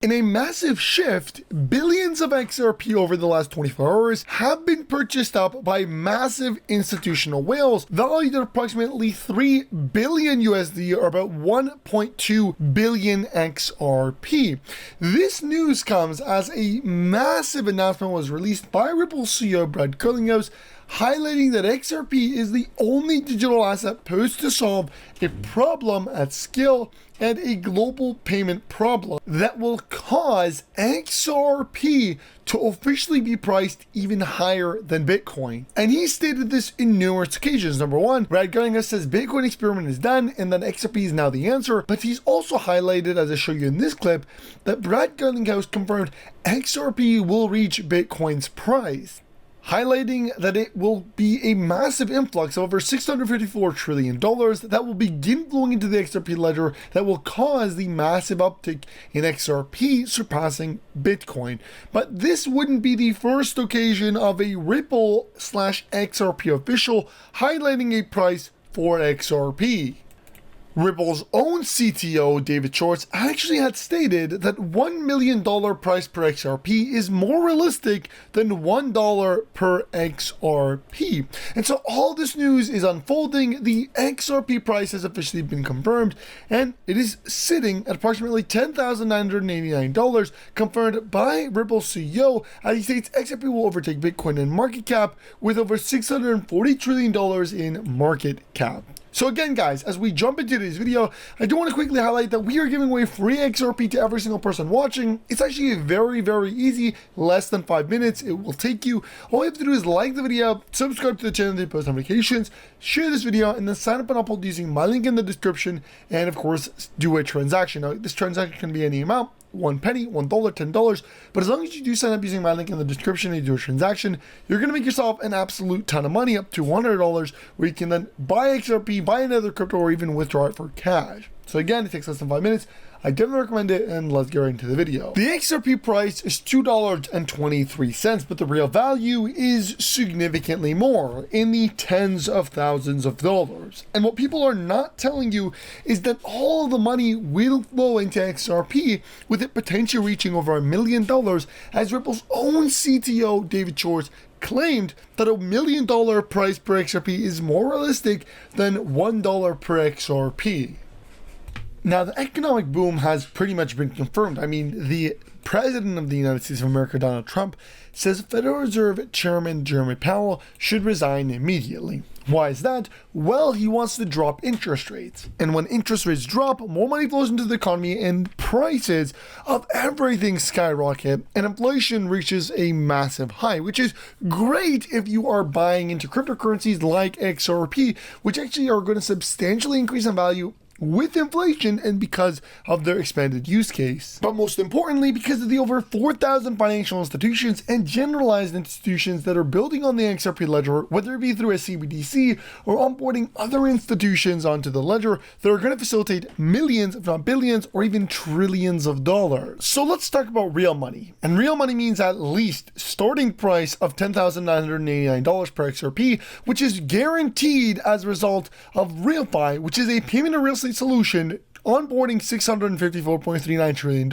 In a massive shift, billions of XRP over the last 24 hours have been purchased up by massive institutional whales valued at approximately 3 billion USD or about 1.2 billion XRP. This news comes as a massive announcement was released by Ripple CEO Brad Garlinghouse, highlighting that XRP is the only digital asset posed to solve a problem at scale and a global payment problem that will cause XRP to officially be priced even higher than Bitcoin. And he stated this in numerous occasions. Number one, Brad Garlinghouse says Bitcoin experiment is done and that XRP is now the answer, but he's also highlighted, as I show you in this clip, that Brad Garlinghouse confirmed XRP will reach Bitcoin's price, highlighting that it will be a massive influx of over $654 trillion that will begin flowing into the XRP ledger that will cause the massive uptick in XRP surpassing Bitcoin. But this wouldn't be the first occasion of a Ripple/XRP official highlighting a price for XRP. Ripple's own CTO, David Schwartz, actually had stated that $1 million price per XRP is more realistic than $1 per XRP. And so all this news is unfolding. The XRP price has officially been confirmed, and it is sitting at approximately $10,989, confirmed by Ripple CEO, as he states XRP will overtake Bitcoin in market cap with over $640 trillion in market cap. So again, guys, as we jump into this video, I do want to quickly highlight that we are giving away free XRP to every single person watching. It's actually very, very easy, less than 5 minutes it will take you. All you have to do is like the video, subscribe to the channel to post notifications, share this video, and then sign up and upload using my link in the description, and of course, do a transaction. Now, this transaction can be any amount. 1 penny, $1, $10, but as long as you do sign up using my link in the description and you do a transaction, you're going to make yourself an absolute ton of money, up to $100, where you can then buy XRP, buy another crypto, or even withdraw it for cash. So again, it takes less than 5 minutes. I definitely recommend it, and let's get right into the video. The XRP price is $2.23, but the real value is significantly more, in the tens of thousands of dollars. And what people are not telling you is that all of the money will flow into XRP, with it potentially reaching over $1 million, as Ripple's own CTO, David Schwartz, claimed that $1 million price per XRP is more realistic than $1 per XRP. Now, the economic boom has pretty much been confirmed. I mean, the President of the United States of America, Donald Trump, says Federal Reserve Chairman Jerome Powell should resign immediately. Why is that? Well, he wants to drop interest rates. And when interest rates drop, more money flows into the economy and prices of everything skyrocket, and inflation reaches a massive high, which is great if you are buying into cryptocurrencies like XRP, which actually are going to substantially increase in value with inflation and because of their expanded use case. But most importantly, because of the over 4,000 financial institutions and generalized institutions that are building on the XRP ledger, whether it be through a CBDC or onboarding other institutions onto the ledger that are going to facilitate millions, if not billions, or even trillions of dollars. So let's talk about real money. And real money means at least starting price of $10,989 per XRP, which is guaranteed as a result of RealFi, which is a payment and real estate solution onboarding $654.39 trillion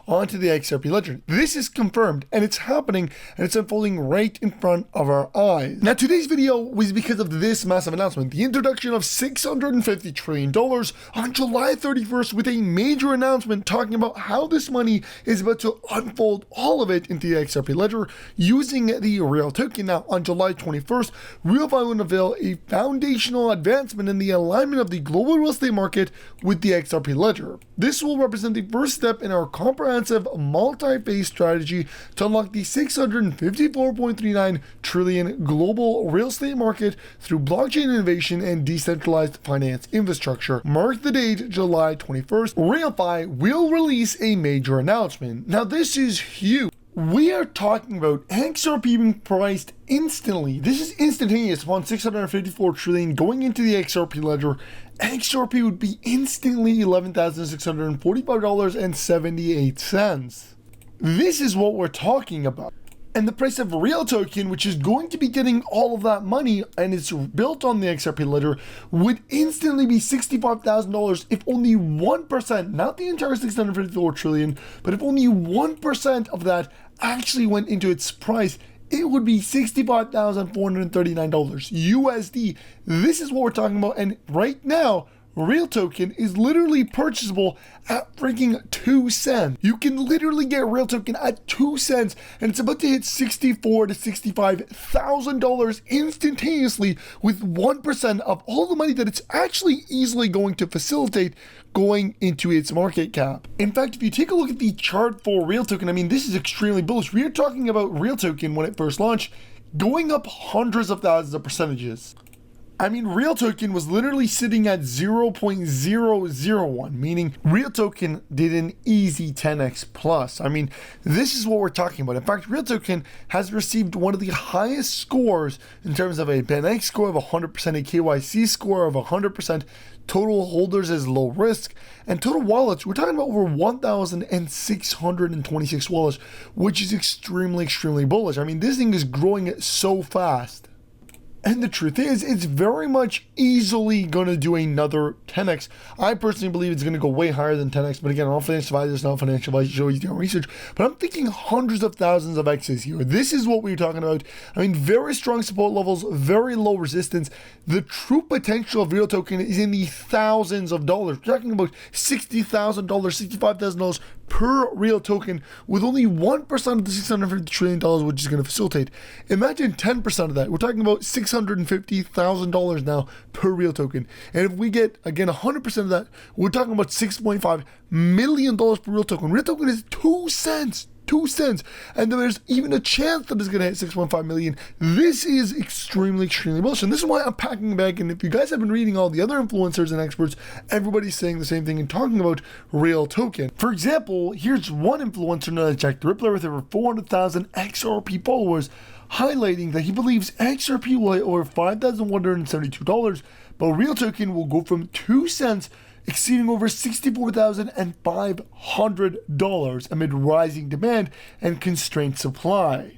onto the XRP ledger. This is confirmed, and it's happening, and it's unfolding right in front of our eyes. Now, today's video was because of this massive announcement, the introduction of $650 trillion on July 31st, with a major announcement talking about how this money is about to unfold all of it into the XRP ledger using the Real token. Now, on July 21st, RealFi will unveil a foundational advancement in the alignment of the global real estate market with the XRP ledger. This will represent the first step in our comprehensive multi-phase strategy to unlock the $654.39 trillion global real estate market through blockchain innovation and decentralized finance infrastructure. Mark the date, July 21st. RealFi will release a major announcement. Now, this is huge. We are talking about XRP being priced instantly. This is instantaneous. Upon $654 trillion going into the XRP ledger, XRP would be instantly $11,645.78. This is what we're talking about. And the price of Real token, which is going to be getting all of that money and it's built on the XRP ledger, would instantly be $65,000 if only 1%, not the entire 654 trillion, but if only 1% of that actually went into its price. It would be $65,439 USD. This is what we're talking about. And right now, Real token is literally purchasable at freaking 2 cents. You can literally get Real token at 2 cents, and it's about to hit $64,000 to $65,000 instantaneously with 1% of all the money that it's actually easily going to facilitate going into its market cap. In fact, if you take a look at the chart for Real token, I mean, this is extremely bullish. We are talking about Real token when it first launched, going up hundreds of thousands of percentages. I mean, Real token was literally sitting at 0.001, meaning Real token did an easy 10x plus. I mean, this is what we're talking about. In fact, Real token has received one of the highest scores in terms of a BenX score of 100%, a KYC score of 100%, total holders as low risk, and total wallets. We're talking about over 1,626 wallets, which is extremely bullish. I mean, this thing is growing so fast. And the truth is, it's very much easily going to do another 10x. I personally believe it's going to go way higher than 10x. But again, I'm not financial advisor, it's not financial advice, show you doing research. But I'm thinking hundreds of thousands of X's here. This is what we're talking about. I mean, very strong support levels, very low resistance. The true potential of Real token is in the thousands of dollars. We're talking about $60,000, $65,000 per Real token, with only 1% of the $650 trillion, which is going to facilitate. Imagine 10% of that. We're talking about $650,000 now per Real token. And if we get, again, 100% of that, we're talking about $6.5 million per Real token. Real token is 2 cents. 2 cents, and there's even a chance that it's going to hit 6.5 million. This is extremely bullish, and this is why I'm packing a bag. And if you guys have been reading all the other influencers and experts, everybody's saying the same thing and talking about Real token. For example, here's one influencer known as Jack the Rippler with over 400,000 XRP followers, highlighting that he believes XRP will hit over $5,172, but Real token will go from 2 cents exceeding over $64,500 amid rising demand and constrained supply.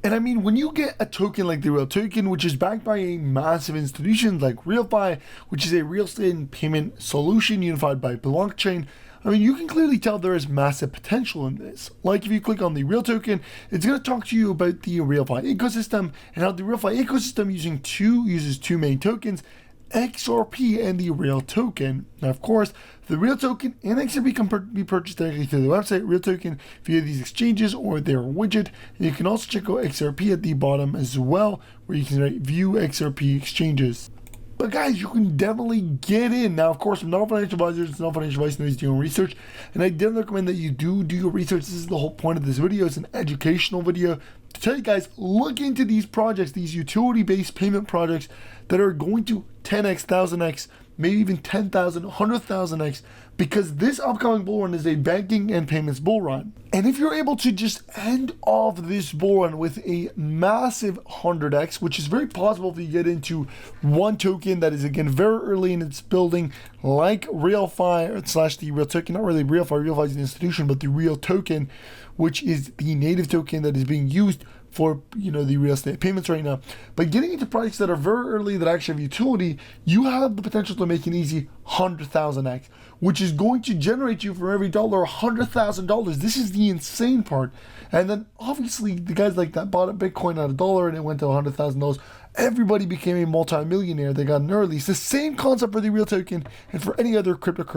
And I mean, when you get a token like the Real token, which is backed by a massive institution like RealFi, which is a real estate and payment solution unified by blockchain, I mean, you can clearly tell there is massive potential in this. Like if you click on the Real token, it's going to talk to you about the RealFi ecosystem and how the RealFi ecosystem uses two main tokens, XRP and the Real token. Now, of course, the Real token and XRP can be purchased directly through the website Real token via these exchanges or their widget. And you can also check out XRP at the bottom as well, where you can view XRP exchanges. But guys, you can definitely get in. Now, of course, I'm not a financial advisor, it's not financial advice, nobody's doing research. And I definitely recommend that you do your research. This is the whole point of this video. It's an educational video to tell you guys, look into these projects, these utility-based payment projects that are going to 10x, 1000x, maybe even 10,000, 100,000x, because this upcoming bull run is a banking and payments bull run. And if you're able to just end off this bull run with a massive 100x, which is very possible if you get into one token that is, again, very early in its building, like RealFi / the Real token, not really RealFi is the institution, but the Real token, which is the native token that is being used for, the real estate payments right now. But getting into projects that are very early that actually have utility, you have the potential to make an easy 100,000x, which is going to generate you for every dollar $100,000. This is the insane part. And then obviously the guys like that bought a Bitcoin at $1 and it went to $100,000. Everybody became a multi-millionaire. They got in early. It's the same concept for the Real token and for any other cryptocurrency.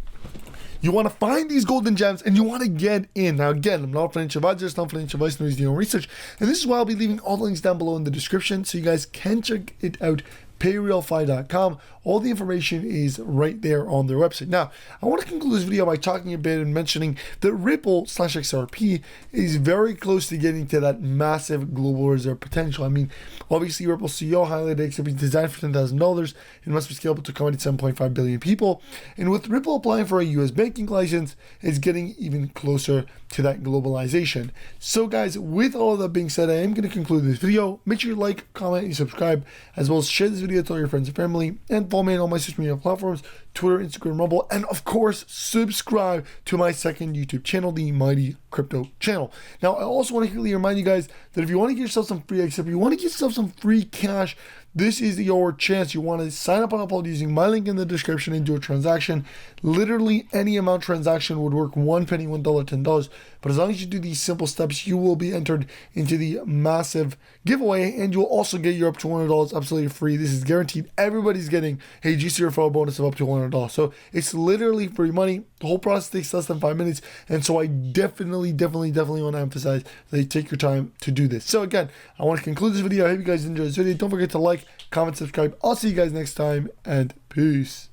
You want to find these golden gems and you want to get in. Now, again, I'm not a financial advisor, it's not financial advice, nobody's doing research. And this is why I'll be leaving all the links down below in the description so you guys can check it out. payrealfi.com. All the information is right there on their website. Now, I want to conclude this video by talking a bit and mentioning that Ripple / XRP is very close to getting to that massive global reserve potential. I mean, obviously, Ripple CEO highlighted XRP is designed for $10,000. It must be scalable to accommodate 7.5 billion people. And with Ripple applying for a US banking license, it's getting even closer to that globalization. So guys, with all of that being said, I am going to conclude this video. Make sure you like, comment, and subscribe, as well as share this video to all your friends and family, and follow me on all my social media platforms Twitter, Instagram, Rumble, and of course, subscribe to my second YouTube channel, the Mighty Crypto channel. Now, I also want to quickly remind you guys that if you want to get yourself some free XRP, you want to get yourself some free cash, this is your chance. You want to sign up on Upload using my link in the description and do a transaction. Literally any amount transaction would work, 1 penny, $1, $10. But as long as you do these simple steps, you will be entered into the massive giveaway, and you'll also get your up to $100 absolutely free. This is guaranteed. Everybody's getting a GC referral bonus of up to $100. So it's literally free money. The whole process takes less than 5 minutes. And so I definitely want to emphasize that you take your time to do this. So again, I want to conclude this video. I hope you guys enjoyed this video. Don't forget to like, comment, subscribe. I'll see you guys next time, and peace.